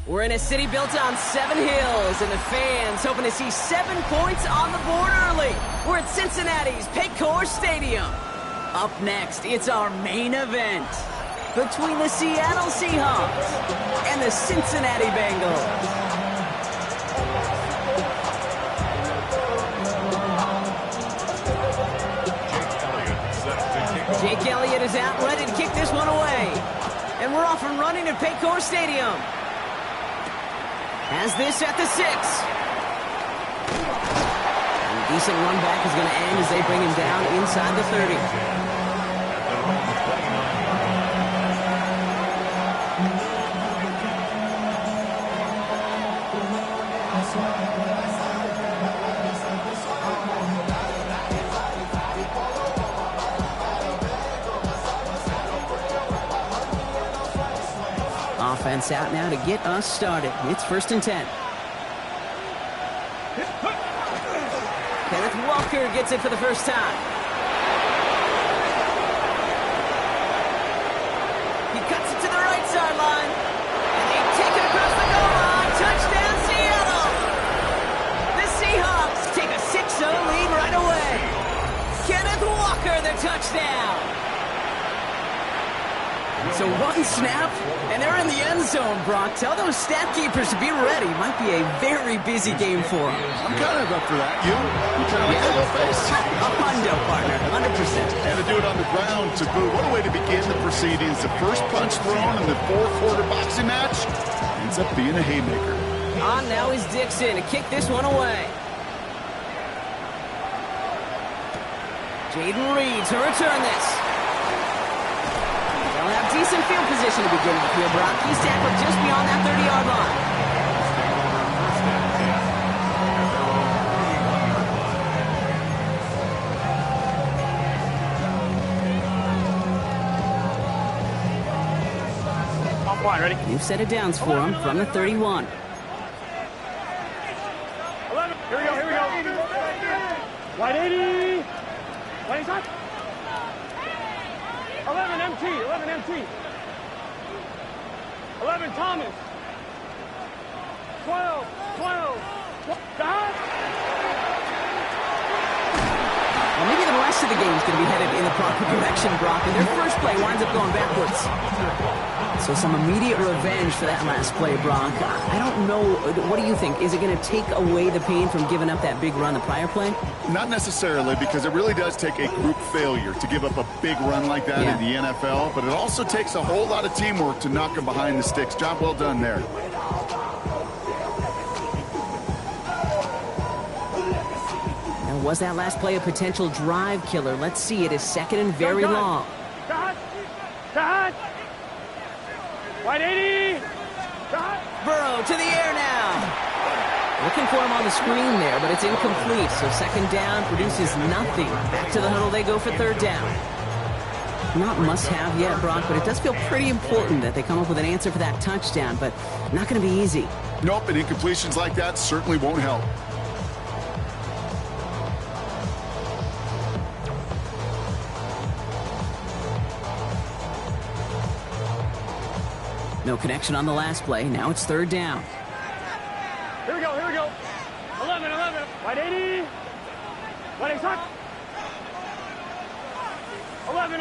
We're in a city built on 7 hills, and the fans hoping to see 7 points on the board early. We're at Cincinnati's Paycor Stadium. Up next, it's our main event between the Seattle Seahawks and the Cincinnati Bengals. Jake Elliott is out, ready to kick this one away. And we're off and running at Paycor Stadium. Has this at the 6. And a decent run back is going to end as they bring him down inside the 30. Offense out now to get us started. It's 1st and 10. Kenneth Walker gets it for the first time. He cuts it to the right sideline. And they take it across the goal line. Touchdown, Seattle! The Seahawks take a 6-0 lead right away. Kenneth Walker, the touchdown. So one snap, and they're in the end zone, Brock. Tell those stat keepers to be ready. Might be a very busy game for them. I'm kind of up for that. You kind of like that face? A hundo, partner, 100%. And to do it on the ground to boot. What a way to begin the proceedings. The first punch thrown in the 4-quarter boxing match ends up being a haymaker. On now is Dixon to kick this one away. Jaden Reed to return this. They'll have decent field position to begin with here, Brock. He's tackled just beyond that 30-yard line. Off line, ready? New set of downs for him from the 31. 11. Here we go. Wide 80. Wide inside. 11 MT. 11 Thomas. 12. Dot. Well, maybe the rest of the game is going to be headed in the proper direction, Brock, and their first play winds up going backwards. So some immediate revenge for that last play, Brock. I don't know. What do you think? Is it going to take away the pain from giving up that big run the prior play? Not necessarily, because it really does take a group failure to give up a big run like that in the NFL, but it also takes a whole lot of teamwork to knock them behind the sticks. Job well done there. Now, was that last play a potential drive killer? Let's see. It is 2nd and very long. Dot. Wide 80. Dot. Burrow to the air now. Looking for him on the screen there, but it's incomplete. So 2nd down produces nothing. Back to the huddle they go for 3rd down. Not must-have yet, Brock, but it does feel pretty important that they come up with an answer for that touchdown, but not going to be easy. Nope, and incompletions like that certainly won't help. No connection on the last play. Now it's 3rd down. Here we go. 11. Wide 80. Wide inside. 11.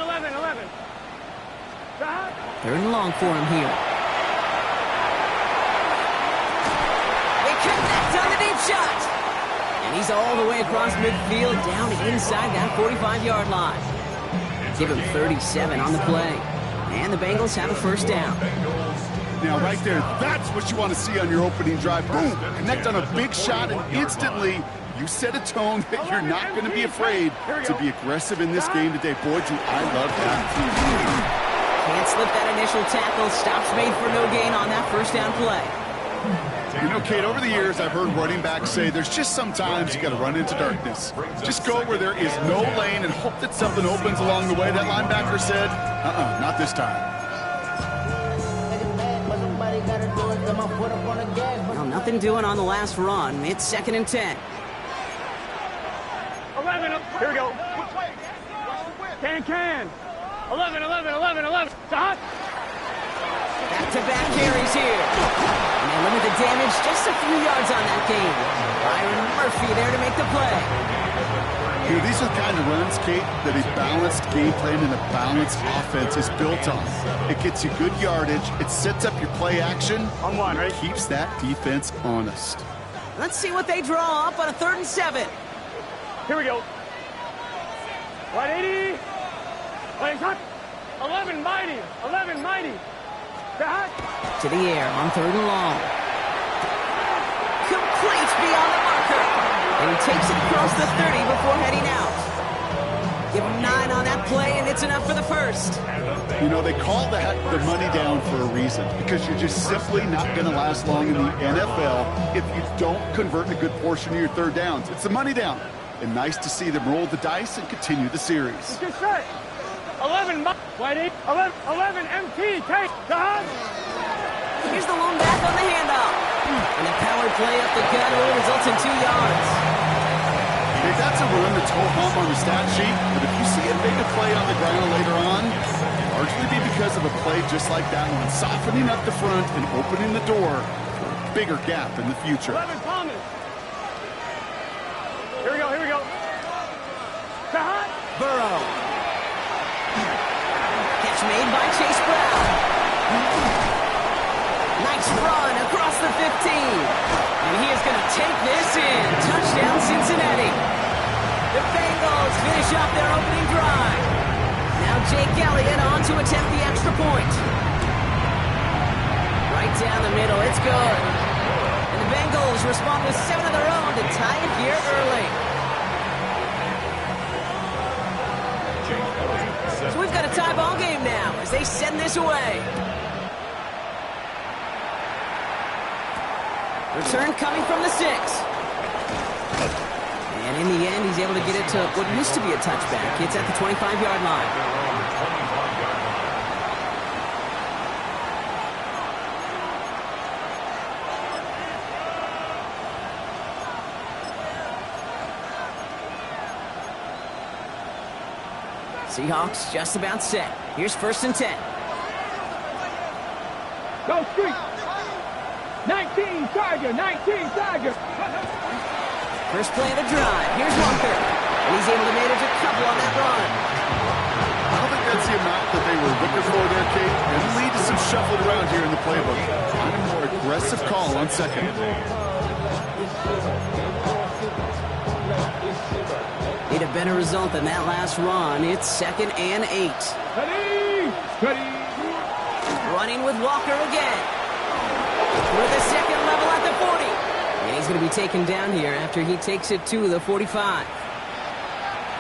Dot. 3rd and long for him here. They connect on the deep shot. And he's all the way across midfield, down inside that 45-yard line. Give him 37 on the play. And the Bengals have a 1st down. Now, right there, that's what you want to see on your opening drive. Boom! Connect on a big shot, and instantly you set a tone that you're not going to be afraid to be aggressive in this game today. Boy, I love that. Can't slip that initial tackle. Stops made for no gain on that 1st down play. You know, Kate, over the years, I've heard running backs say there's just sometimes you got to run into darkness. Just go where there is no lane and hope that something opens along the way. That linebacker said, not this time. Well, nothing doing on the last run. It's 2nd and 10. 11. Here we go. Can. 11, 11, 11, 11. Stop. Back-to-back carries here. And they limit the damage just a few yards on that game. Byron Murphy there to make the play. You know, these are the kind of runs, Kate, that a balanced game plan and a balanced offense is built on. It gets you good yardage, it sets up your play action, On one, right? keeps that defense honest. Let's see what they draw up on a 3rd and 7. Here we go. Wide 80. Wide hot. 11 mighty. 11 mighty. Hot. To the air on 3rd and long. Complete beyond the marker. And he takes it across the 30 before heading out. Give him 9 on that play, and it's enough for the first. You know, they call that the money down for a reason, because you're just simply not going to last long in the NFL if you don't convert a good portion of your 3rd downs. It's the money down. And nice to see them roll the dice and continue the series. Good set. 11 wide 8. 11 MT. Take the hot. Here's the lone back on the handoff. And a power play up the gut only results in 2 yards. Hey, that's a run that's ho-hum on the stat sheet, but if you see him make a play on the ground later on, it'll largely be because of a play just like that one, softening up the front and opening the door for a bigger gap in the future. 11 Thomas. Here we go. Here we go. The hot. Burrow. Catch made by Chase Brown. Nice run across the 15. And he is going to take this in. Touchdown, Cincinnati. The Bengals finish off their opening drive. Now Jake Elliott on to attempt the extra point. Right down the middle. It's good. And the Bengals respond with 7 of their own to tie it here early. So we've got a tie ball game now as they send this away. Return coming from the 6. And in the end, he's able to get it to what used to be a touchback. It's at the 25-yard line. Seahawks just about set. Here's 1st and 10. Go street. 19 Tiger. 19 Tiger. First play of the drive. Here's Walker. And he's able to manage a couple on that run. I don't think that's the amount that they were looking for there, Kate, and lead to some shuffling around here in the playbook. Find a more aggressive call on 2nd. Need a better result than that last run. It's 2nd and 8. Ready. Ready. Running with Walker again. Through the 2nd level at the 40. And he's going to be taken down here after he takes it to the 45.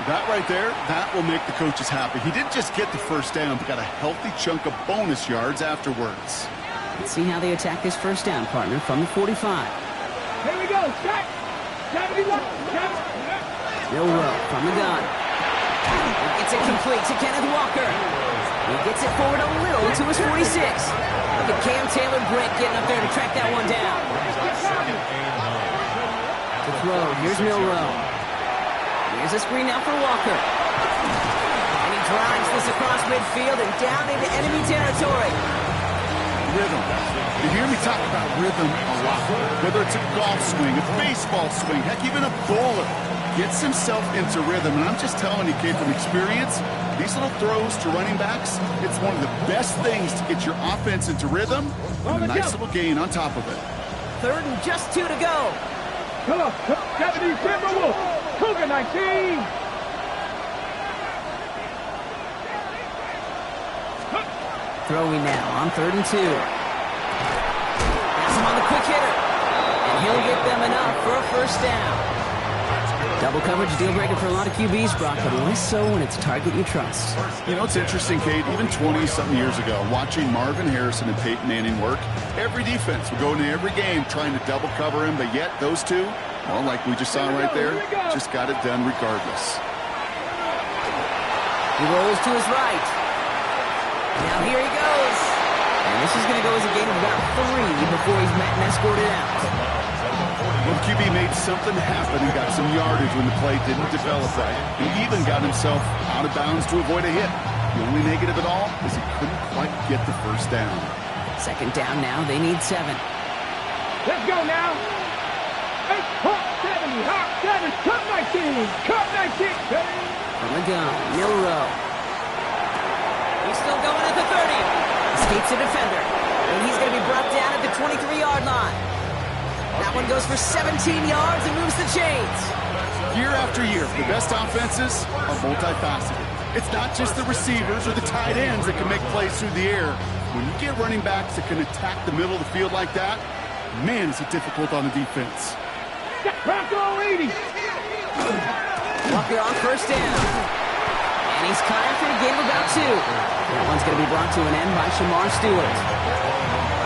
That right there, that will make the coaches happy. He didn't just get the 1st down, but got a healthy chunk of bonus yards afterwards. Let's see how they attack this 1st down, partner, from the 45. Here we go. Check. 71. Milrow from the gun. He gets it complete to Kenneth Walker. He gets it forward a little to his 46. Look at Cam Taylor-Britt getting up there to track that one down. To throw, here's Milrow. Here's a screen now for Walker. And he drives this across midfield and down into enemy territory. Rhythm. You hear me talk about rhythm a lot. Whether it's a golf swing, a baseball swing, heck, even a bowler gets himself into rhythm. And I'm just telling you, kid, from experience, these little throws to running backs, it's one of the best things to get your offense into rhythm and a nice little gain on top of it. 3rd and just 2 to go. Come on. 70 Timberwolves. Cougar 19. Throwing now on 3rd and 2. Pass him on the quick hitter. And he'll get them enough for a 1st down. Double coverage deal breaker for a lot of QBs, Brock, but less so when it's a target you trust. You know, it's interesting, Kate, even 20-something years ago, watching Marvin Harrison and Peyton Manning work, every defense would go into every game trying to double cover him, but yet those two, well, like we just saw right there, just got it done regardless. He rolls to his right. Now here he goes. And this is going to go as a gain of about 3 before he's met and escorted out. Well, QB made something happen and got some yardage when the play didn't develop right. He even got himself out of bounds to avoid a hit. The only negative at all is he couldn't quite get the first down. Second down now. They need 7. Let's go now. 8, hop, 70, hop, 7, cut 19, cut 19. From the gun, Milrow. He's still going at the 30. Escapes a defender. And he's going to be brought down at the 23-yard line. That one goes for 17 yards and moves the chains. Year after year, the best offenses are multifaceted. It's not just the receivers or the tight ends that can make plays through the air. When you get running backs that can attack the middle of the field like that, man, is it difficult on the defense. Walker 80. Walker on first down. And he's caught after a gain of about 2. That one's going to be brought to an end by Shamar Stewart.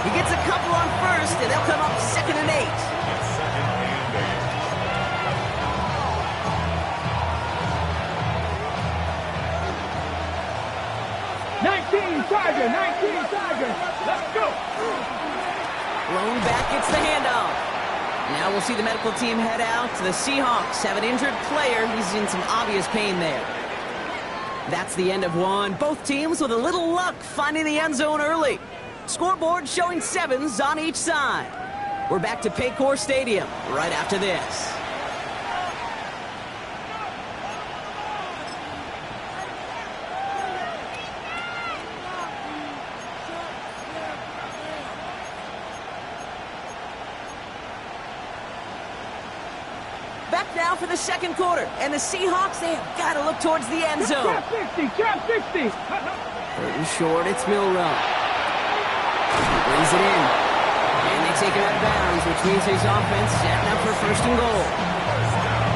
He gets a couple on first, and they'll come up 2nd and 8. Tiger, 19 Tiger. Let's go. Blown back gets the handoff. Now we'll see the medical team head out to the Seahawks. Have an injured player. He's in some obvious pain there. That's the end of one. Both teams with a little luck finding the end zone early. Scoreboard showing 7s on each side. We're back to Paycor Stadium right after this. Back now for the second quarter, and the Seahawks, they have got to look towards the end zone. Trap 60, trap 60. Pretty short, it's Milrow. Brings it in. And they take it out of bounds, which means his offense setting up for 1st and goal.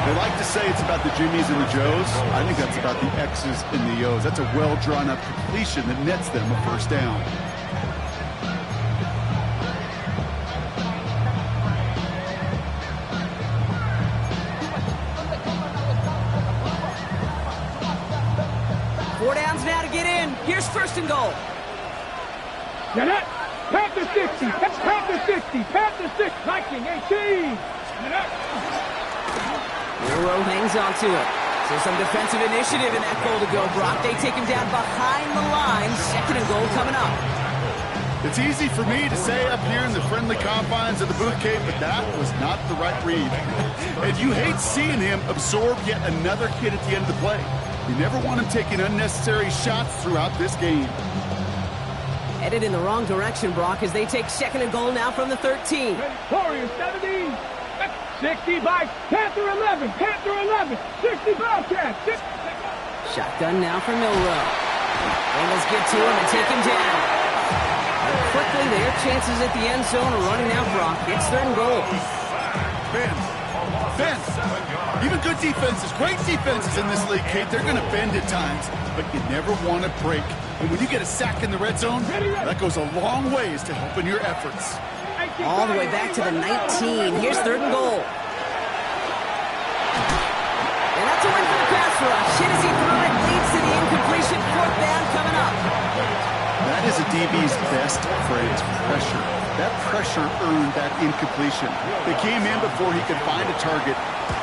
They like to say it's about the Jimmies and the Joes. I think that's about the X's and the O's. That's a well-drawn-up completion that nets them a 1st down. Here's 1st and goal. Now that, Panther 60, Panther 60, Panther 6, 19, 18. Milrow hangs on to it. So some defensive initiative in that goal to go, Brock. They take him down behind the line. 2nd and goal coming up. It's easy for me to say up here in the friendly confines of the Booth Cave, but that was not the right read. And you hate seeing him absorb yet another hit at the end of the play. You never want him taking unnecessary shots throughout this game. Headed in the wrong direction, Brock, as they take 2nd and goal now from the 13. Warriors 70, 60 by Panther 11, Panther 11, 60 Bobcat. Shotgun now for Milrow. Bengals get to him and take him down. Quickly, their chances at the end zone are running out, Brock. It's 3rd and goal. Ben, even good defenses, great defenses in this league, Kate, they're going to bend at times, but you never want to break. And when you get a sack in the red zone, that goes a long ways to helping your efforts. All the way back to the 19. Here's 3rd and goal. And that's a win for the pass rush. Hit as he threw it, leads to the incompletion. 4th down coming up. That is a DB's best phrase, pressure. That pressure earned that incompletion. They came in before he could find a target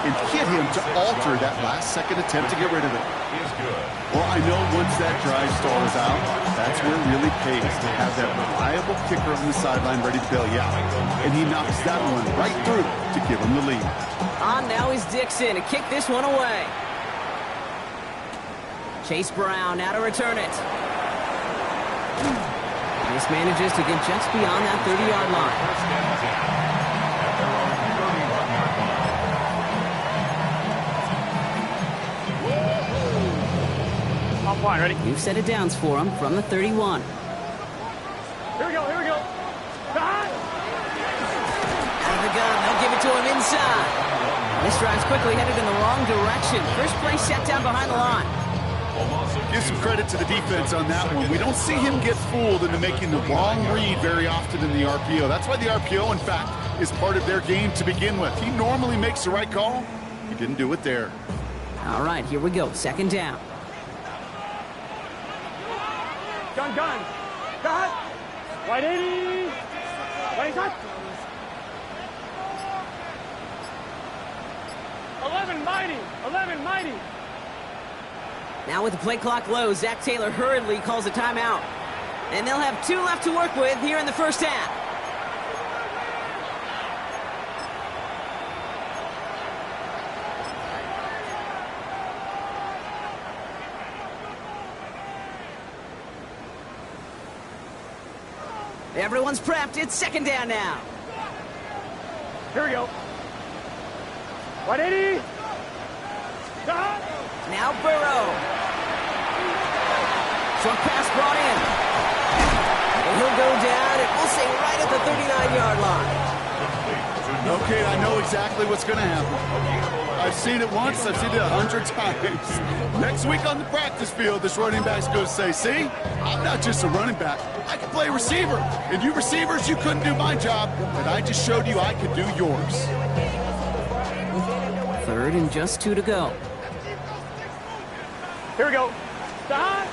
and hit him to alter that last-second attempt to get rid of it. Well, I know once that drive stalls out, that's where it really pays to have that reliable kicker on the sideline ready to bail you out. And he knocks that one right through to give him the lead. On now is Dixon to kick this one away. Chase Brown now to return it. This manages to get just beyond that 30-yard line. Off line, ready? New set of downs for him from the 31. Here we go, here we go. Behind. Out of the gun, they'll give it to him inside. This drive's quickly headed in the wrong direction. First play set down behind the line. Give some credit to the defense on that one. We don't see him get fooled into making the wrong read very often in the RPO. That's why the RPO, in fact, is part of their game to begin with. He normally makes the right call. He didn't do it there. All right, here we go. 2nd down. Gun. Cut. White 80. White cut. 11 mighty. Now with the play clock low, Zach Taylor hurriedly calls a timeout. And they'll have 2 left to work with here in the first half. Everyone's prepped. It's second down now. Here we go. 180. Stop. Now Burrow. Short pass brought in. And he'll go down, and we'll say right at the 39-yard line. Okay, I know exactly what's going to happen. I've seen it once, I've seen it 100 times. Next week on the practice field, this running back's going to say, see, I'm not just a running back. I can play receiver. And you receivers, you couldn't do my job, but I just showed you I could do yours. Third and just 2 to go. Here we go. Stop.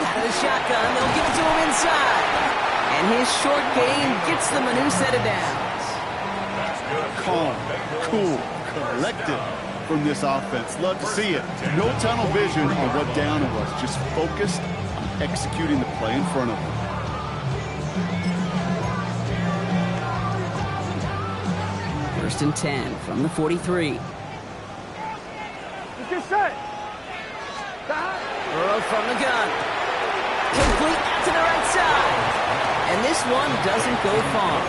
Out of the shotgun, they'll give it to him inside. And his short gain gets them a new set of downs. Calm, cool, collected from this offense. Love to see it. No tunnel vision on what down it was. Just focused on executing the play in front of them. First and 10 from the 43. Get set. Stop. Burrow from the gun. Complete out to the right side. And this one doesn't go far.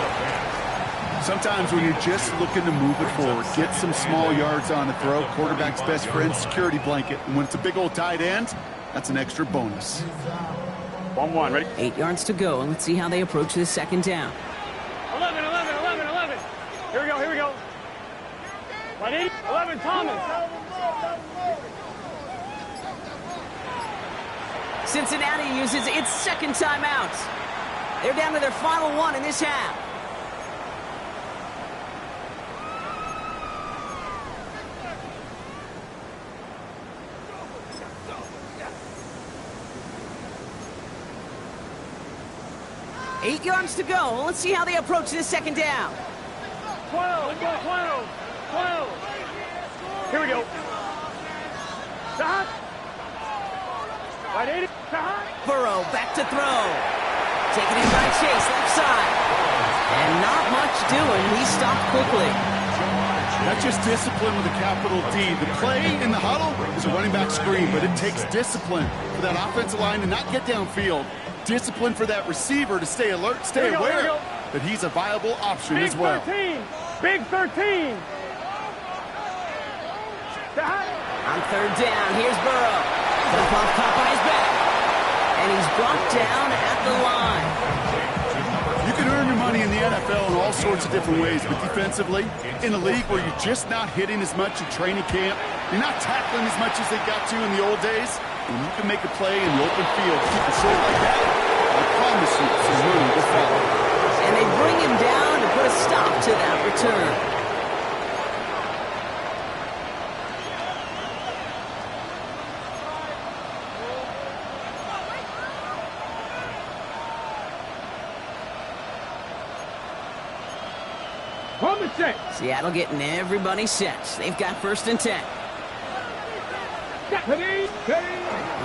Sometimes when you're just looking to move it forward, get some small yards on the throw, quarterback's best friend, security blanket. And when it's a big old tight end, that's an extra bonus. 1-1, ready? 8 yards to go, and let's see how they approach this second down. 11. Here we go. 180. 11, Thomas. Cincinnati uses its second timeout. They're down to their final one in this half. Eight yards to go. Let's see how they approach this second down. 12. Here we go. Stop. 180. Stop. Burrow back to throw. Taken in by Chase, left side. And not much doing. He stopped quickly. That's just discipline with a capital D. The play in the huddle is a running back screen, but it takes discipline for that offensive line to not get downfield. Discipline for that receiver to stay alert, stay aware that he's a viable option as well. Big 13. On third down, here's Burrow. Flip-off caught by his back. And he's brought down at the line. You can earn your money in the NFL in all sorts of different ways, but defensively, in a league where you're just not hitting as much in training camp, you're not tackling as much as they got to in the old days, and you can make a play in the open field, keep it short like that, I promise you some money will follow. And they bring him down to put a stop to that return. Seattle getting everybody set. They've got first and 10.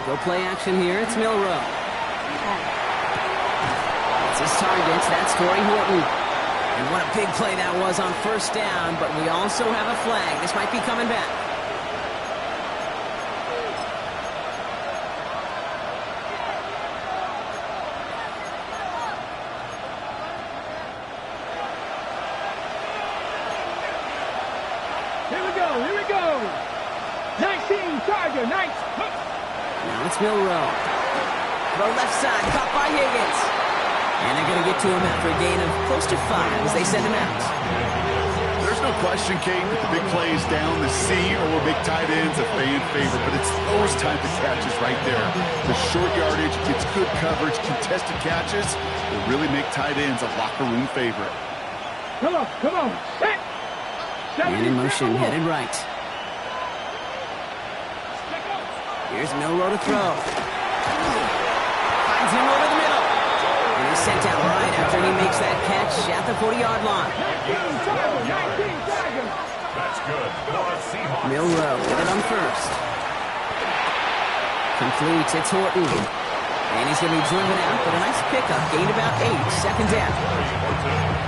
Go play action here. It's Milrow. That's his target. That's Torrey Horton. And what a big play that was on first down, but we also have a flag. This might be coming back. Here we go. 19, Charger, nice. Now it's Milrow. Throw left side, caught by Higgins. And they're going to get to him after a gain of close to 5 as they send him out. There's no question, Kate, that the big plays down the seam or big tight ends a fan favorite, but it's those type of catches right there. The short yardage, gets good coverage, contested catches will really make tight ends a locker room favorite. Come on. And in motion, headed right. Here's Milrow to throw. Finds him over the middle. And he's sent out right after he makes that catch at the 40-yard line. That's good. Milrow with it on first. Complete. It's Horton. And he's going to be driven out, but a nice pickup. Gained about 8. Second down.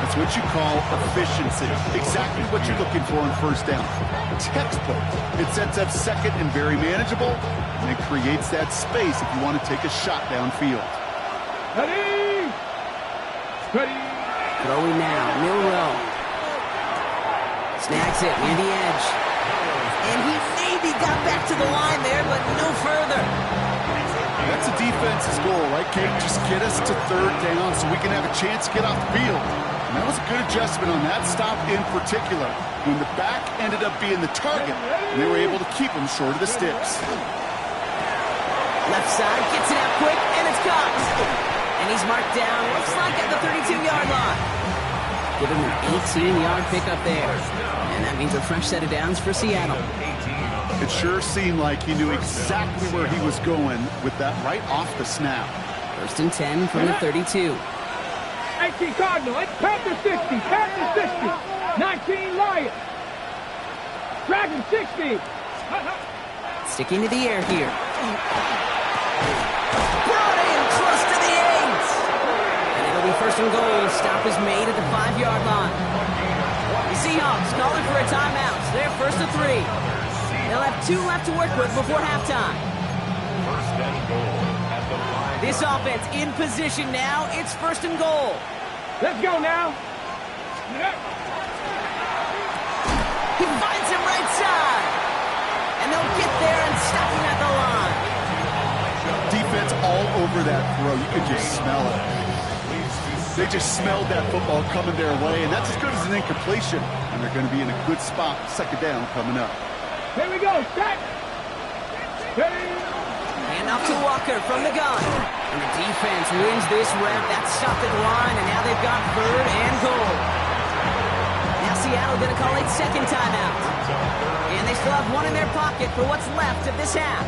That's what you call efficiency. Exactly what you're looking for on first down. Textbook. It sets up second and very manageable, and it creates that space if you want to take a shot downfield. Ready? Ready? Throwing now. Milrow. Snags it near the edge. And he maybe got back to the line there, but no further. That's a defense's goal, right, Kate? Just get us to third down so we can have a chance to get off the field. And that was a good adjustment on that stop in particular, when the back ended up being the target, and they were able to keep him short of the sticks. Left side, gets it out quick, and it's caught. And he's marked down, looks like at the 32-yard line. Give him an 18-yard pickup there. And that means a fresh set of downs for Seattle. It sure seemed like he knew exactly where he was going with that right off the snap. First and 10 from the 32. 18 Cardinal. It's Panther 60. Panther 60. 19 Lions. Dragon 60. Sticking to the air here. Brought in close to the 8. And it'll be first and goal. Stop is made at the 5-yard line. The Seahawks calling for a timeout. They're first and 3. They'll have 2 left to work with before halftime. First and goal at the 5. This offense in position now. It's first and goal. Let's go now. He finds him right side. And they'll get there and stop him at the line. Defense all over that throw. You could just smell it. They just smelled that football coming their way, and that's as good as an incompletion. And they're going to be in a good spot. Second down coming up. Here we go. Set. Ready? Hand off to Walker from the gun. And the defense wins this rep. That's stopped at the line, and now they've got third and goal. Now Seattle going to call a second timeout. And they still have one in their pocket for what's left of this half.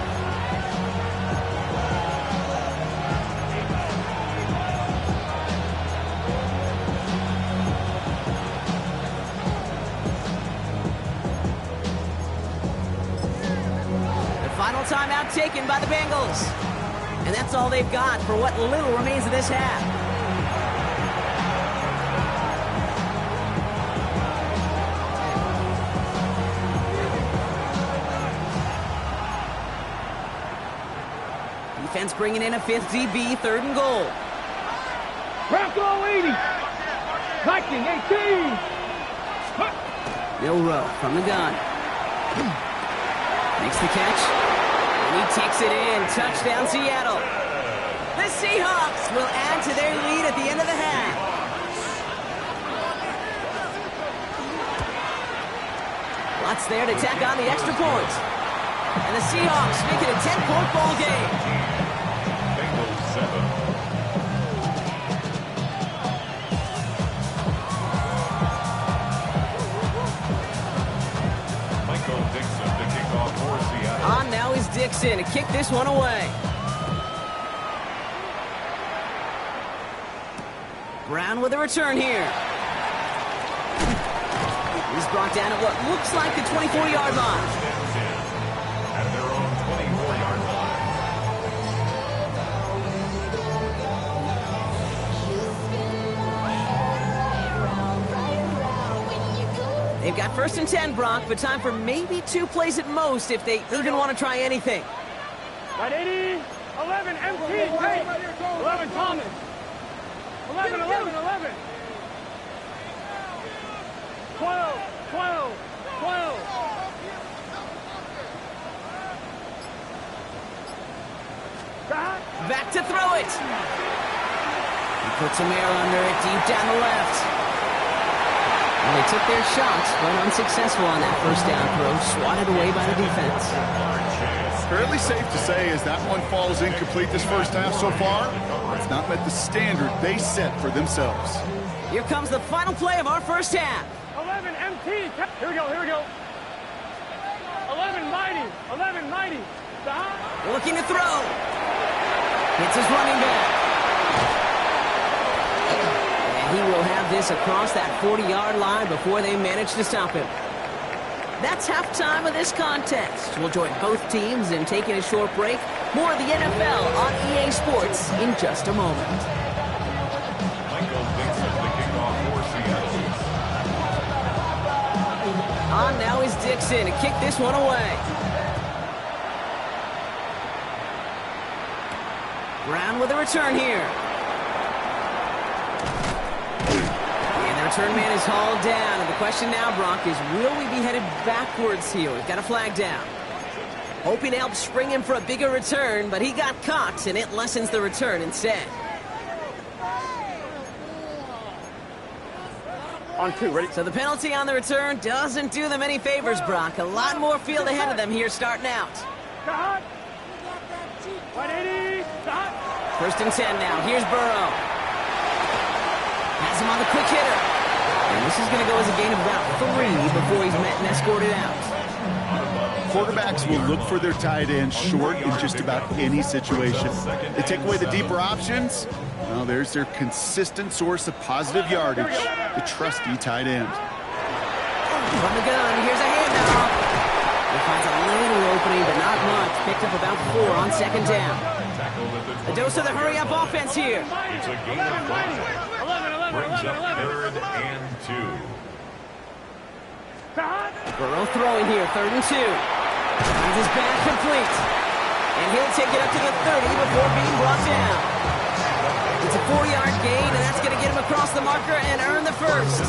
Final timeout taken by the Bengals. And that's all they've got for what little remains of this half. Defense bringing in a 5th DB, third and goal. Bronco 80. Viking 18. Milrow from the gun. Makes the catch. And he takes it in. Touchdown, Seattle. The Seahawks will add to their lead at the end of the half. Lots there to tack on the extra point. And the Seahawks make it a 10-point ball game. Bengals 7. Michael Dixon to kick off for Seattle. On now is Dixon to kick this one away. Brown with a return here. He's brought down at what looks like the 24-yard line. At their own 24-yard line. They've got first and 10, Brock, but time for maybe 2 plays at most if they're going to want to try anything. Right 80. 11 MT. 11 Thomas. 11, 11, 11. 12, 12, 12. Back to throw it. He puts some air under it deep down the left. And they took their shots, but unsuccessful on that first down throw, swatted away by the defense. Fairly safe to say as that one falls incomplete this first half so far, it's not met the standard they set for themselves. Here comes the final play of our first half. 11 MT. Here we go, here we go. 11 Mighty. 11 Mighty. Looking to throw. Hits his running back. And he will have this across that 40-yard line before they manage to stop him. That's halftime of this contest. We'll join both teams in taking a short break. More of the NFL on EA Sports in just a moment. Michael Dixon, the kickoff for Seattle. On now is Dixon to kick this one away. Brown with a return here. And the return man is hauled down. And the question now, Brock, is will we be headed backwards here? We've got a flag down. Hoping to help spring him for a bigger return, but he got caught, and it lessens the return instead. On 2, ready? So the penalty on the return doesn't do them any favors, Brock. A lot more field ahead of them here starting out. Stop. 180. Stop. 1st and 10 now. Here's Burrow. Has him on the quick hitter. And this is going to go as a gain of about 3 before he's met and escorted out. Quarterbacks will look for their tight end short in just about any situation. They take away the deeper options. Well, there's their consistent source of positive yardage, the trusty tight end. From the gun, here's a handoff. He finds a little opening, but not much. Picked up about 4 on 2nd down. A dose of the hurry-up offense here. It's a gain of 5. Brings up 3rd and 2. Burrow throwing here, 3rd and 2. Finds his back complete. And he'll take it up to the 30 before being brought down. It's a 4-yard gain, and that's going to get him across the marker and earn the 1st.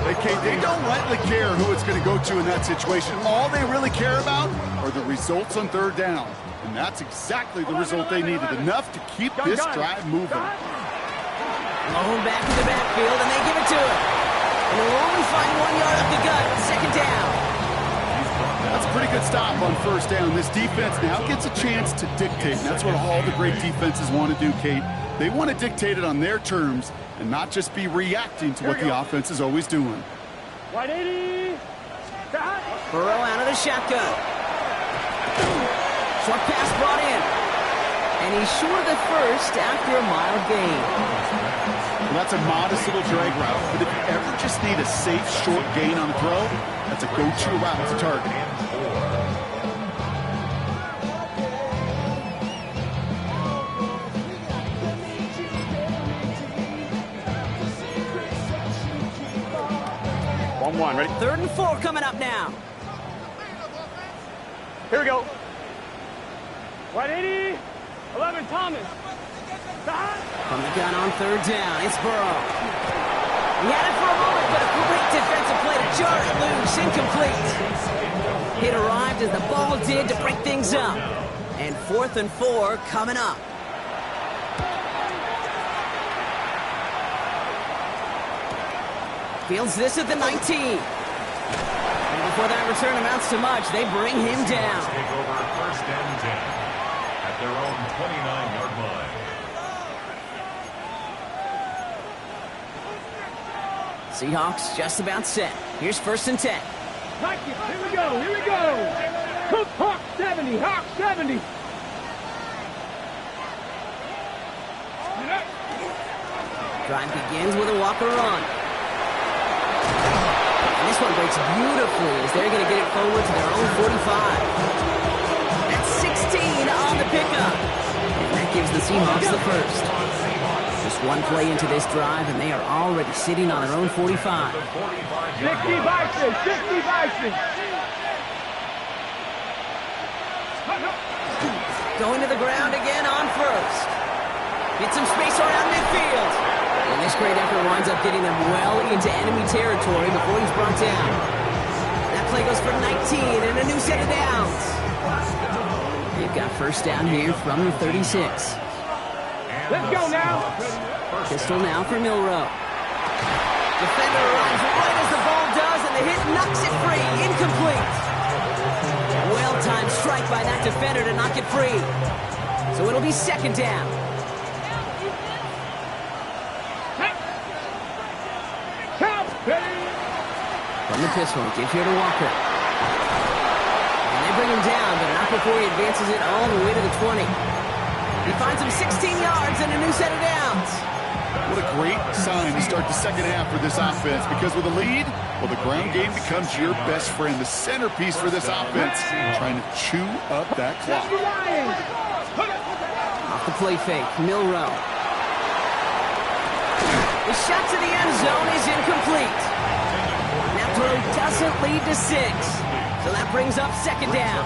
Hey, Kate, they don't lightly care who it's going to go to in that situation. All they really care about are the results on 3rd down. And that's exactly the result they needed, enough to keep this drive moving. Blown back in the backfield, and they give it to him. And he'll only find 1 yard up the gut, 2nd down. That's a pretty good stop on 1st down. This defense now gets a chance to dictate. And that's what all the great defenses want to do, Kate. They want to dictate it on their terms and not just be reacting to what the offense is always doing. 180. Stop. Burrow out of the shotgun. Short pass brought in. And he's short of the 1st after a mild gain. Well, that's a modest little drag route, but if you ever just need a safe short gain on a throw, that's a go-to route to target. One, ready? 3rd and 4 coming up now. Here we go. 180. 11, Thomas. Stop. From the gun on 3rd down, it's Burrow. He had it for a moment, but a great defensive play to jar it loose, incomplete. It arrived as the ball did to break things up. And 4th and 4 coming up. Fields this at the 19. And before that return amounts to much, they bring him down. Take over 1st and 10 at their own 29-yard line. Seahawks just about set. Here's 1st and 10. Like it. Here we go. Here we go. Cook Hawk 70. Hawk 70. Drive begins with a walker run. And this one breaks beautifully as they're going to get it forward to their own 45. That's 16 on the pickup. And that gives the Seahawks the 1st. Just one play into this drive, and they are already sitting on their own 45. 60 Bison. 60 Bison. Going to the ground again on 1st. Get some space around midfield. And this great effort winds up getting them well into enemy territory before he's brought down. That play goes for 19 and a new set of downs. They've got 1st down here from the 36. Let's go now. Pistol now for Milrow. Defender arrives right as the ball does, and the hit knocks it free. Incomplete. Well-timed strike by that defender to knock it free. So it'll be 2nd down. From the pistol, give here to Walker. And they bring him down, but not before he advances it all the way to the 20. He finds him 16 yards and a new set of downs. What a great sign to start the 2nd half for this offense, because with a lead, well, the ground game becomes your best friend, the centerpiece for this offense, trying to chew up that clock. off the play fake. Milrow. The shot to the end zone is incomplete. That throw doesn't lead to 6. So that brings up second down.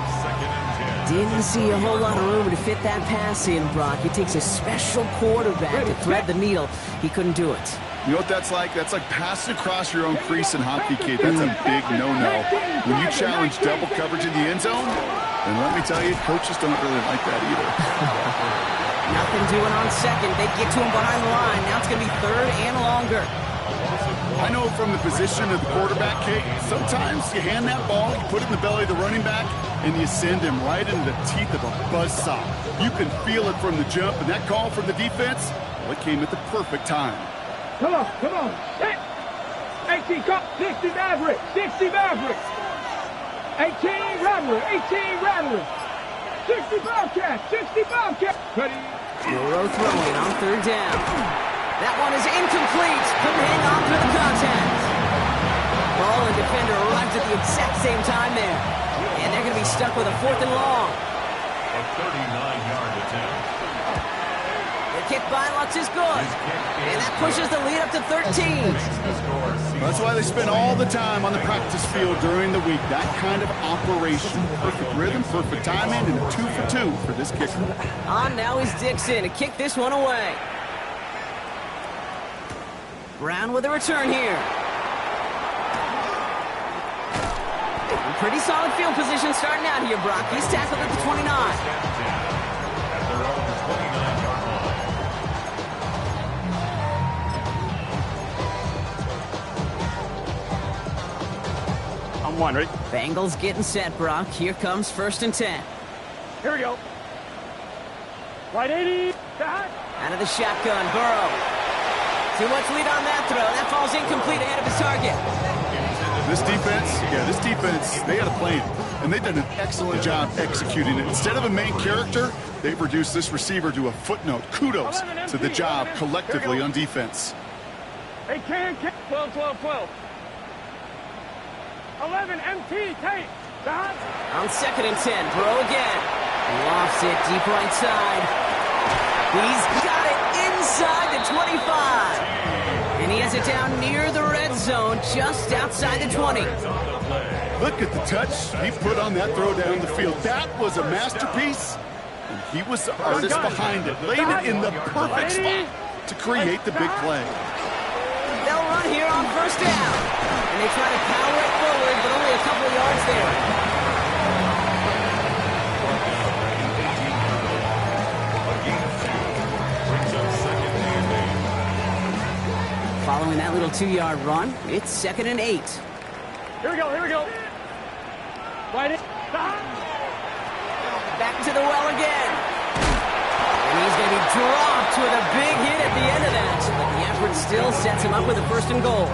Didn't see a whole lot of room to fit that pass in, Brock. It takes a special quarterback to thread the needle. He couldn't do it. You know what that's like? That's like passing across your own crease in hockey, kid. That's a big no-no. When you challenge double coverage in the end zone, then let me tell you, coaches don't really like that either. Nothing doing on second. They get to him behind the line. Now it's going to be third and longer. I know from the position of the quarterback, Kate, sometimes you hand that ball, you put it in the belly of the running back, and you send him right into the teeth of a buzzsaw. You can feel it from the jump, and that call from the defense, well, it came at the perfect time. Come on. Hit. 18, come. 60 Maverick. 60 Maverick. 18 Rattler. 60 Bobcat. 60 Bobcat. Ready. Milrow throwing on third down. That one is incomplete. Couldn't hang on through the contact. Ball and defender arrived at the exact same time there. And they're going to be stuck with a 4th and long. A 39-yard attempt. The kick by Lutz is good. And that pushes the lead up to 13. That's why they spend all the time on the practice field during the week. That kind of operation. Perfect rhythm, perfect timing, and a 2 for 2 for this kicker. On now is Dixon to kick this one away. Brown with a return here. Pretty solid field position starting out here, Brock. He's tackled at the 29. At their own 29-yard line. I'm one, ready? Bengals getting set, Brock. Here comes 1st and 10. Here we go. Right 80. Out of the shotgun, Burrow. Too much lead on that throw. That falls incomplete ahead of his target. This defense, they had a plan, and they've done an excellent job executing it. Instead of a main character, they've reduced this receiver to a footnote. Kudos to the job collectively on defense. Hey, 12. 11 MT, tape. On 2nd and 10, Burrow again. Lofts it deep right side. He's got it inside the 25. And he has it down near the red zone, just outside the 20. Look at the touch he put on that throw down the field. That was a masterpiece. And he was the artist behind it. Laid it in the perfect spot to create the big play. They'll run here on 1st down. And they try to power it forward, but only a couple of yards there. Following that little 2-yard run, it's 2nd and 8. Here we go. Right in. Back to the well again. And he's going to be dropped with a big hit at the end of that. But the effort still sets him up with a 1st and goal.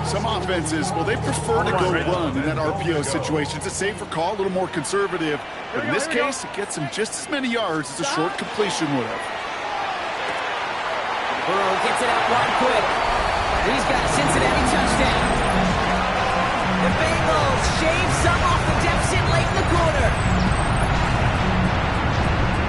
Some offenses, well, they prefer to go run in that RPO situation. It's a safer call, a little more conservative. But in this case, it gets him just as many yards as a short completion would have. Burrow gets it out wide quick. He's got a Cincinnati touchdown. The Bengals shave some off the deficit late in the quarter.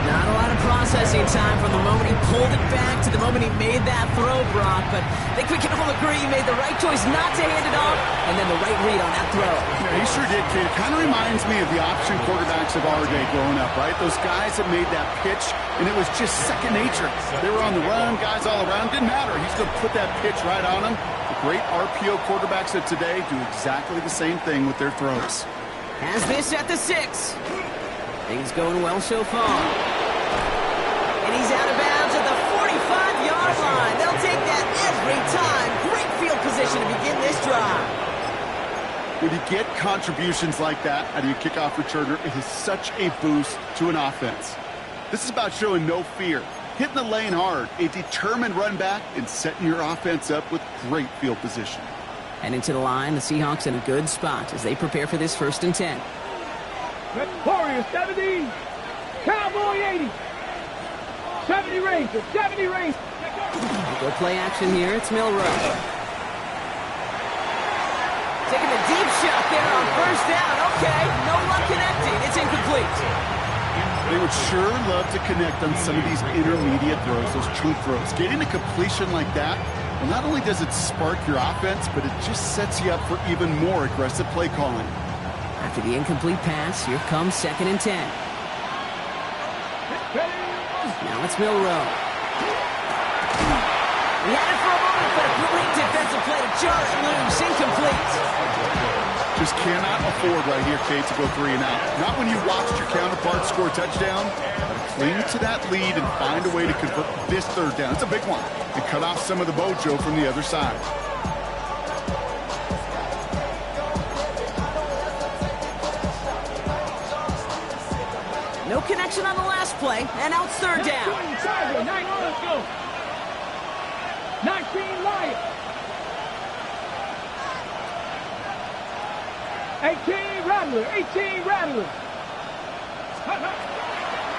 Not a lot of processing time from the moment he pulled it back to the moment he made that throw, Brock. But I think we can all agree he made the right choice not to hand it off, and then the right read on that throw. Yeah, he sure did, kid. It kind of reminds me of the option quarterbacks of our day growing up, right? Those guys that made that pitch, and it was just second nature. They were on the run, guys all around. Didn't matter. He's going to put that pitch right on them. The great RPO quarterbacks of today do exactly the same thing with their throws. Has this at the 6. Things going well so far. And he's out of bounds at the 45-yard line. They'll take that every time. Great field position to begin this drive. When you get contributions like that out of your kickoff returner, it is such a boost to an offense. This is about showing no fear, hitting the lane hard, a determined run back, and setting your offense up with great field position. And into the line, the Seahawks in a good spot as they prepare for this 1st and 10. Warriors 70, Cowboy 80. 70 Rangers, 70 Rangers. Go play action here. It's Milrow. Taking the deep shot there on 1st down. Okay, no luck connecting. It's incomplete. They would sure love to connect on some of these intermediate throws, those chunk throws. Getting a completion like that, well, not only does it spark your offense, but it just sets you up for even more aggressive play calling. After the incomplete pass, here comes 2nd and 10. Now it's Milrow. He had it for a moment, but a great defensive play to jar it loose. Incomplete. Just cannot afford right here, Kate, to go 3 and out. Not when you watched your counterpart score a touchdown. Cling to that lead and find a way to convert this 3rd down. It's a big one. And cut off some of the mojo from the other side. No connection on the last play, and now it's 3rd down. Let's go. 19 Lions. 18 Rattler. 18 Rattler.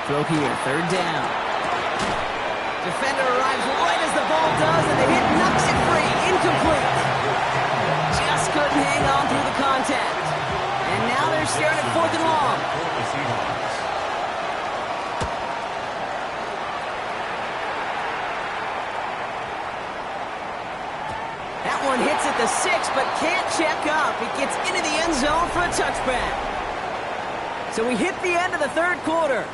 Throw here, 3rd down. Defender arrives right as the ball does, and the hit knocks it free. Incomplete. Just couldn't hang on through the contact. And now they're staring at 4th and long. That one hits at the 6, but can't check up. It gets into the end zone for a touchback. So we hit the end of the 3rd quarter.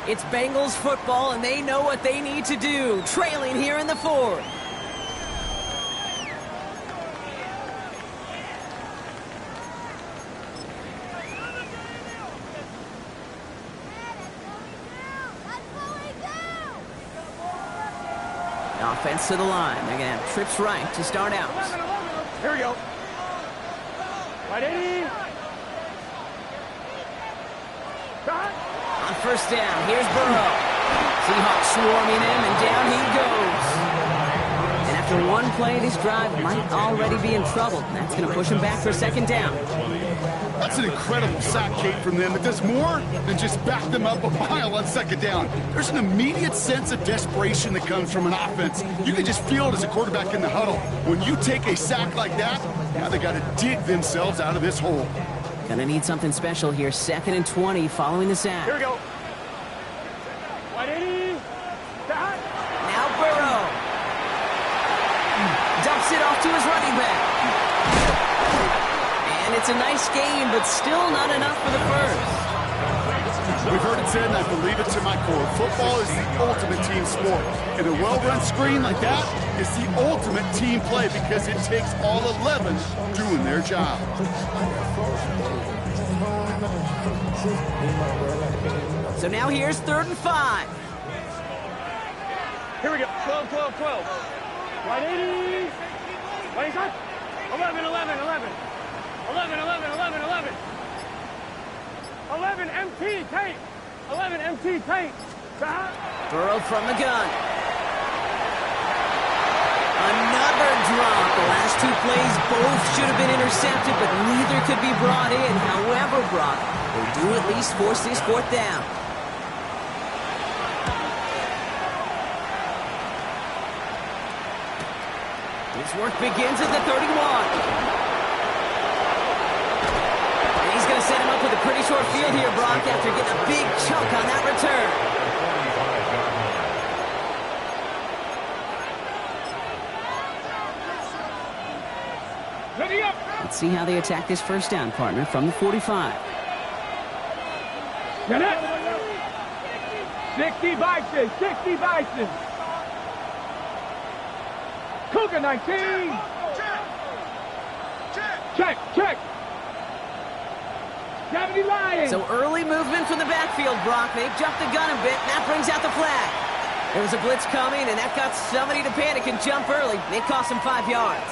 It's Bengals football, and they know what they need to do, trailing here in the 4th. Offense to the line. They're going to have trips right to start out. Here we go. Right, Eddie. On 1st down, here's Burrow. Seahawks swarming him, and down he goes. And after one play, this drive might already be in trouble. That's going to push him back for 2nd down. That's an incredible sack, Kate, from them. It does more than just back them up a mile on 2nd down. There's an immediate sense of desperation that comes from an offense. You can just feel it as a quarterback in the huddle. When you take a sack like that, now they got to dig themselves out of this hole. Gonna need something special here. 2nd and 20 following the sack. Here we go. Right, Eddie. Now Burrow. Dumps it off to his running back. And it's a nice game, but still not enough for the 1st. We've heard it said, and I believe it to my core. Football is the ultimate team sport. And a well-run screen like that is the ultimate team play because it takes all 11 doing their job. So now here's 3rd and 5. Here we go. 12, 12, 12. Right, 80. What is that? 11, 11, 11. 11, 11, 11, 11. 11 MT tape. 11 MT tape. Burrow from the gun. Another drop. The last 2 plays both should have been intercepted, but neither could be brought in. However, Brock, they do at least force this 4th down. His work begins at the 31. And he's going to set him up with a pretty short field here, Brock, after getting a big chunk on that return. Let's see how they attack this 1st down, partner, from the 45. Get it. 60 Bison. 60 Bison. Cougar 19. Check, check. 70 Lions. So early movement from the backfield, Brock. They jumped the gun a bit, and that brings out the flag. There was a blitz coming, and that got somebody to panic and jump early. It cost them 5 yards.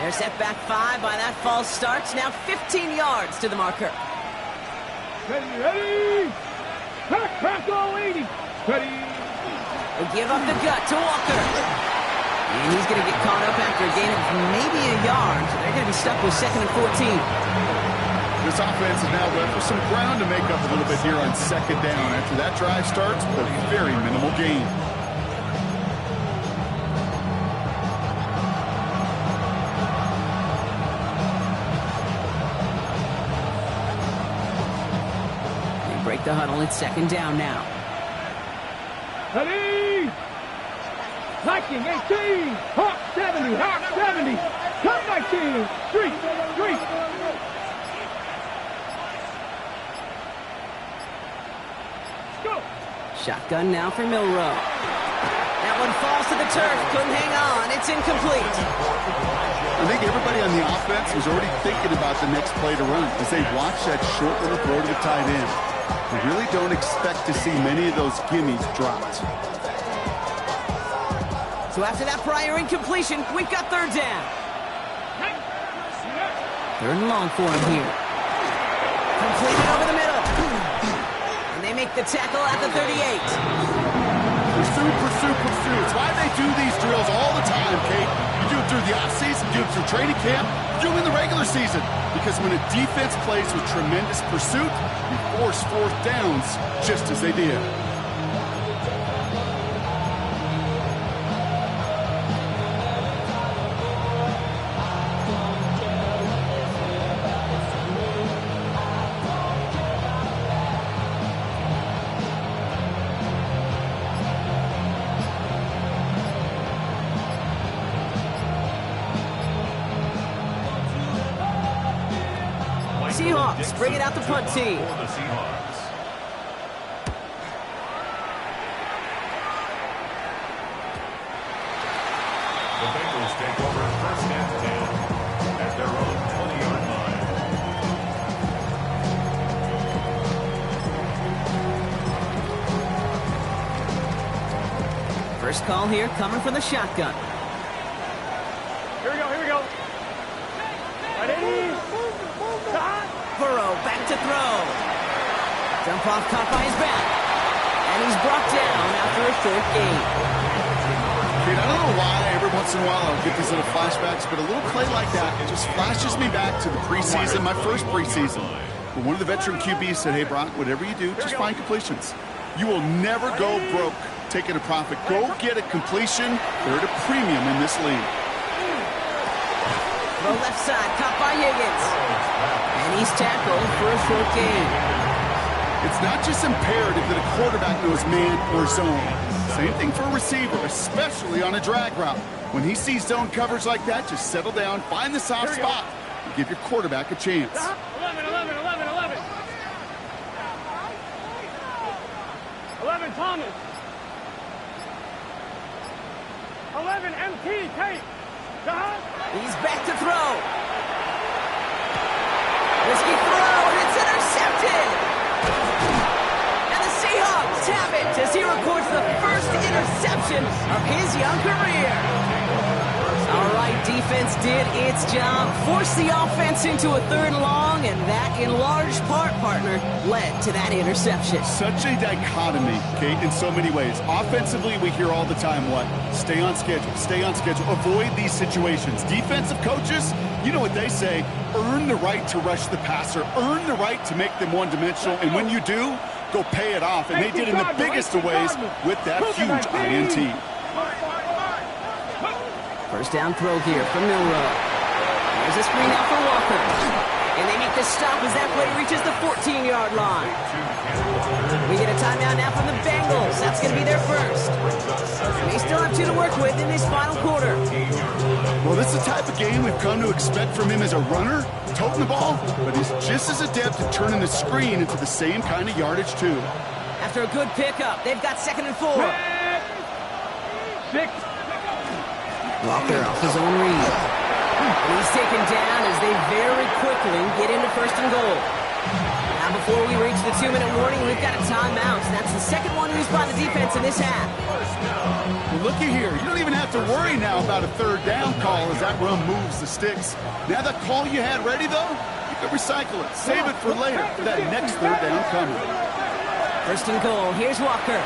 They're set back 5 by that false start. Now 15 yards to the marker. Ready. Pass all 80. Ready. They give up the gut to Walker. And he's going to get caught up after a gain of maybe a yard. So they're going to be stuck with 2nd and 14. This offense is now left with some ground to make up a little bit here on 2nd down. After that drive starts with a very minimal gain. break the huddle. It's second down now. Ready! Viking 18, Hawk 70, Hawk 70, come 19, street, street. Go. Shotgun now for Milrow. That one falls to the turf. Couldn't hang on. It's incomplete. I think everybody on the offense was already thinking about the next play to run as they watch that short little throw to the tight end. We really don't expect to see many of those gimmies dropped. So after that prior incompletion, we've got third down. Third and long for him here. Completed over the middle. And they make the tackle at the 38. Pursue, pursue, pursue. It's why they do these drills all the time, Kate. You do it through the offseason, you do it through training camp, you do it in the regular season. Because when a defense plays with tremendous pursuit, you force fourth downs just as they did. Seahawks bring it out the punt team. For the Seahawks. The Bengals take over first and 10 at their own 20-yard line. First call here coming from the shotgun. Here we go, here we go. Ready? Burrow back to throw. Jump off caught by his back. And he's brought down after a short gain. Kate, I don't know why every once in a while I'll get these little flashbacks, but a little play like that just flashes me back to the preseason, my first preseason. But one of the veteran QBs said, hey, Brock, whatever you do, just find completions. You will never go broke taking a profit. Go get a completion. They're at a premium in this league. Throw left side, caught by Higgins. And he's tackled for a short gain. It's not just imperative that a quarterback knows man or zone. Same thing for a receiver, especially on a drag route. When he sees zone coverage like that, just settle down, find the soft spot, and give your quarterback a chance. 11, 11, 11, 11. 11, Thomas. 11, MT, Tate. He's back to throw. Risky throw, and it's intercepted. And the Seahawks have it as he records the first interception of his young career. All right, defense did its job, forced the offense into a third and long, and that, in large part, partner, led to that interception. Such a dichotomy, Kate, in so many ways. Offensively, we hear all the time what? Stay on schedule, avoid these situations. Defensive coaches, you know what they say, earn the right to rush the passer, earn the right to make them one-dimensional, and when you do, go pay it off. And they did in the biggest of ways with that huge INT. First down throw here from Milrow. There's a screen out for Walker. And they make the stop as that play reaches the 14-yard line. We get a timeout now from the Bengals. That's going to be their first. They still have 2 to work with in this final quarter. Well, this is the type of game we've come to expect from him as a runner, toting the ball, but he's just as adept at turning the screen into the same kind of yardage, too. After a good pickup, they've got 2nd and 4. 6. Walker off his own read. And he's taken down as they very quickly get into 1st and goal. Now before we reach the 2-minute warning, we've got a timeout. That's the second one used by the defense in this half. Well, looky here. You don't even have to worry now about a third down call as that run moves the sticks. Now that call you had ready, though, you can recycle it. Save it for later for that next third down coming. 1st and goal. Here's Walker.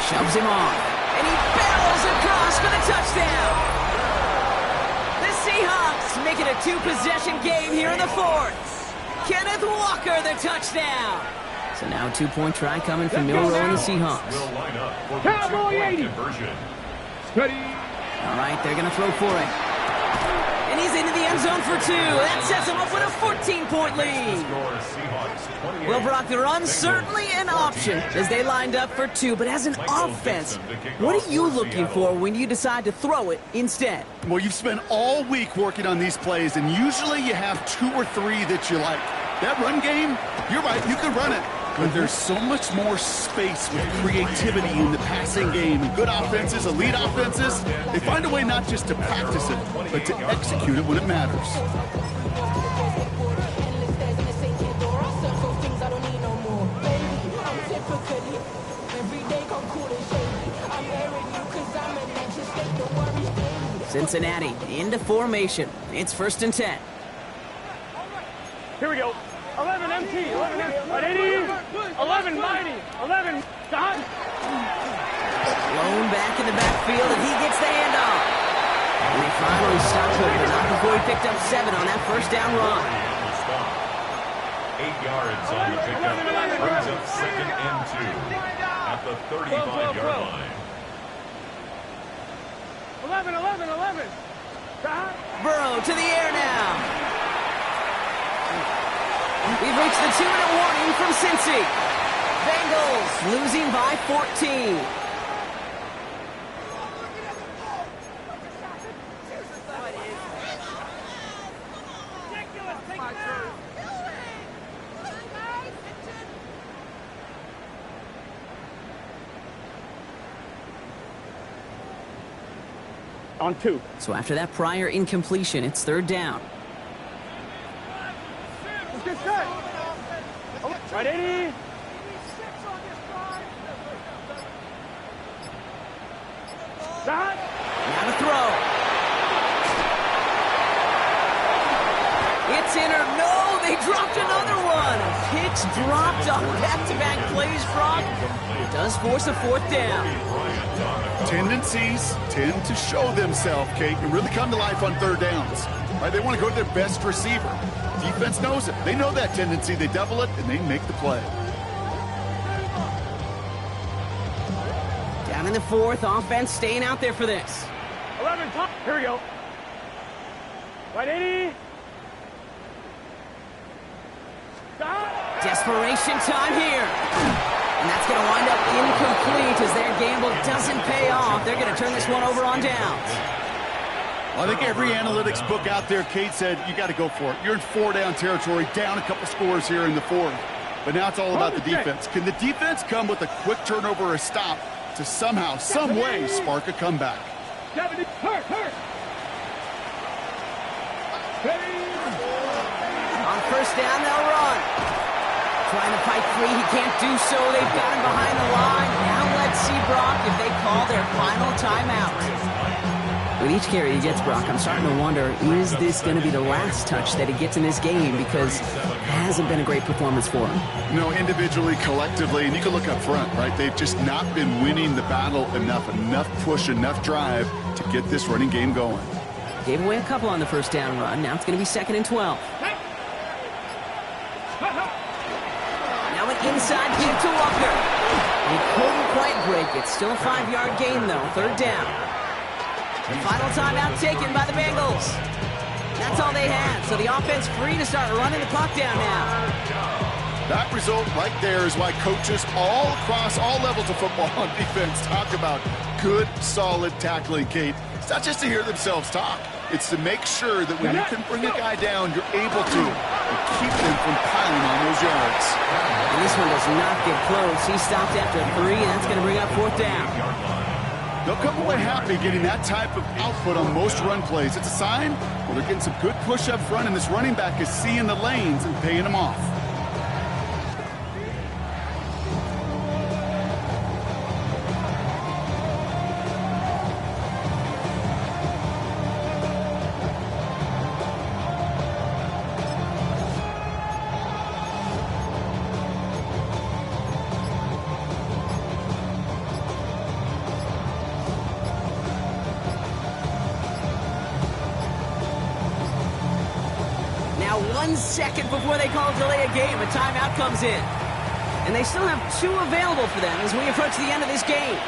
Shoves him off. And he barrels across for the touchdown. Seahawks make it a 2-possession game here in the 4th. Kenneth Walker, the touchdown. So now a 2-point try coming from Milrow and the Seahawks. Cowboy 80. Conversion. Ready. All right, they're going to throw for it. And he's into the end zone for 2. That sets him up with a 14-point lead. Well, Brock, the run's certainly an option as they lined up for 2. But as an offense, what are you looking for when you decide to throw it instead? Well, you've spent all week working on these plays, and usually you have 2 or 3 that you like. That run game, you're right, you can run it. But there's so much more space with creativity in the passing game. And good offenses, elite offenses, they find a way not just to practice it, but to execute it when it matters. Cincinnati into formation. It's 1st and 10. Here we go. 11 MT, 11 MT, right 80, 11 mighty, 11 dot. Blown back in the backfield, and he gets the handoff. And they finally stopped him, but not before he picked up 7 on that 1st down run. 8 yards on the pickup. Brings up 2nd and 2 at the 35-yard line. 11, 11, 11. Burrow to the air now. We've reached the 2-minute warning from Cincy. Bengals losing by 14. On 2. So after that prior incompletion, it's 3rd down. Let's get set. Right 80. Dot. Now to throw. It's in or no, they dropped another one. Hicks dropped on back-to-back plays, Brock. It does force a 4th down. Tendencies tend to show themselves, Kate, and really come to life on 3rd downs. Right? They want to go to their best receiver. Defense knows it. They know that tendency. They double it, and they make the play. Down in the 4th, offense staying out there for this. 11 top. Here we go. Right 80. Dot. Desperation time here. And that's going to wind up incomplete as their gamble doesn't pay off. They're going to turn this one over on downs. Well, I think every analytics book out there, Kate said, you got to go for it. You're in 4-down territory, down a couple scores here in the 4th. But now it's all about the defense. Can the defense come with a quick turnover or a stop to somehow, some way, spark a comeback? On 1st down, they'll run. Trying to fight free, he can't do so. They've got him behind the line. Now let's see, Brock, if they call their final timeout. With each carry he gets, Brock, I'm starting to wonder, is this going to be the last touch that he gets in this game? Because it hasn't been a great performance for him. No, individually, collectively, and you can look up front, right? They've just not been winning the battle enough push, enough drive to get this running game going. Gave away a couple on the 1st down run. Now it's going to be 2nd and 12. Now an inside give to Walker. He couldn't quite break it. Still a 5-yard gain, though. 3rd down. The final timeout taken by the Bengals. That's all they had. So the offense free to start running the clock down now. That result right there is why coaches all across all levels of football on defense talk about good, solid tackling, Kate. It's not just to hear themselves talk. It's to make sure that when you can bring a guy down, you're able to and keep them from piling on those yards. And this one does not get close. He stopped after 3, and that's going to bring up 4th down. They'll come away happy getting that type of output on most run plays. It's a sign, well, they're getting some good push up front, and this running back is seeing the lanes and paying them off. Now 1 second before they call delay a game, a timeout comes in. And they still have 2 available for them as we approach the end of this game.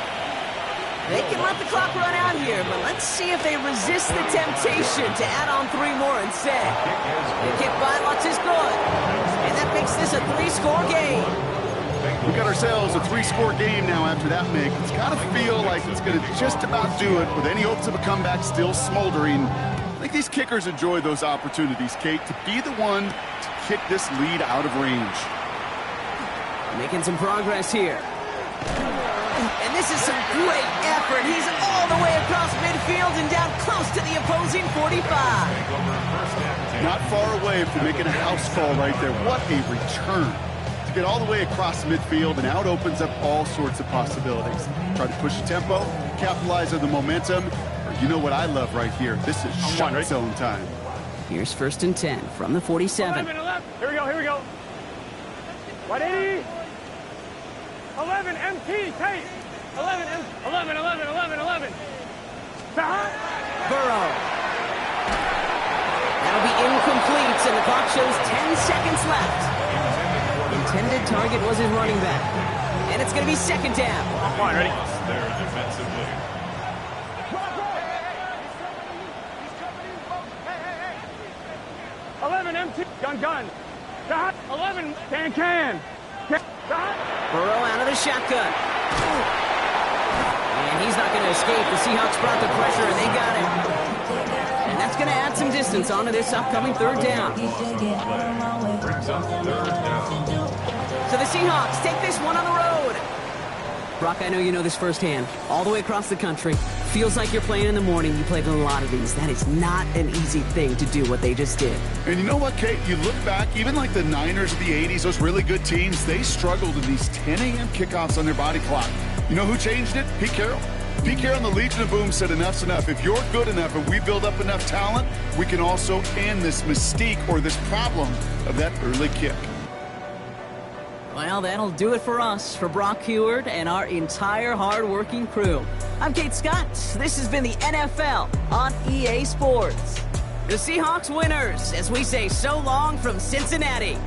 They can let the clock run out here, but let's see if they resist the temptation to add on 3 more instead. The kick by Lutz is good, and that makes this a 3-score game. We got ourselves a 3-score game now after that make. It's got to feel like it's going to just about do it with any hopes of a comeback still smoldering. I think these kickers enjoy those opportunities, Kate, to be the one to kick this lead out of range. Making some progress here. And this is some great effort. He's all the way across midfield and down close to the opposing 45. Not far away from making a house call right there. What a return. To get all the way across midfield, and now it opens up all sorts of possibilities. Try to push the tempo, capitalize on the momentum. You know what I love right here? This is shot zone time. Here's 1st and 10 from the 47. 11. Here we go. Right 80. 11 MT, Tate. 11. Burrow. That'll be incomplete, and the clock shows 10 seconds left. Intended target was his running back. And it's going to be 2nd down. Come on, ready? There defensively. 11 MT, gun. 11 can. Burrow out of the shotgun. And he's not going to escape. The Seahawks brought the pressure, and they got it. And that's going to add some distance onto this upcoming 3rd down. Brings up 3rd down. So the Seahawks take this one on the road. Brock, I know you know this firsthand. All the way across the country. Feels like you're playing in the morning. You played in a lot of these. That is not an easy thing to do what they just did. And you know what, Kate? You look back, even like the Niners of the 80s, those really good teams, they struggled in these 10 a.m. kickoffs on their body clock. You know who changed it? Pete Carroll. Pete Carroll and the Legion of Boom said enough's enough. If you're good enough and we build up enough talent, we can also end this mystique or this problem of that early kick. Well, that'll do it for us, for Brock Heward and our entire hard-working crew. I'm Kate Scott. This has been the NFL on EA Sports. The Seahawks winners, as we say so long from Cincinnati.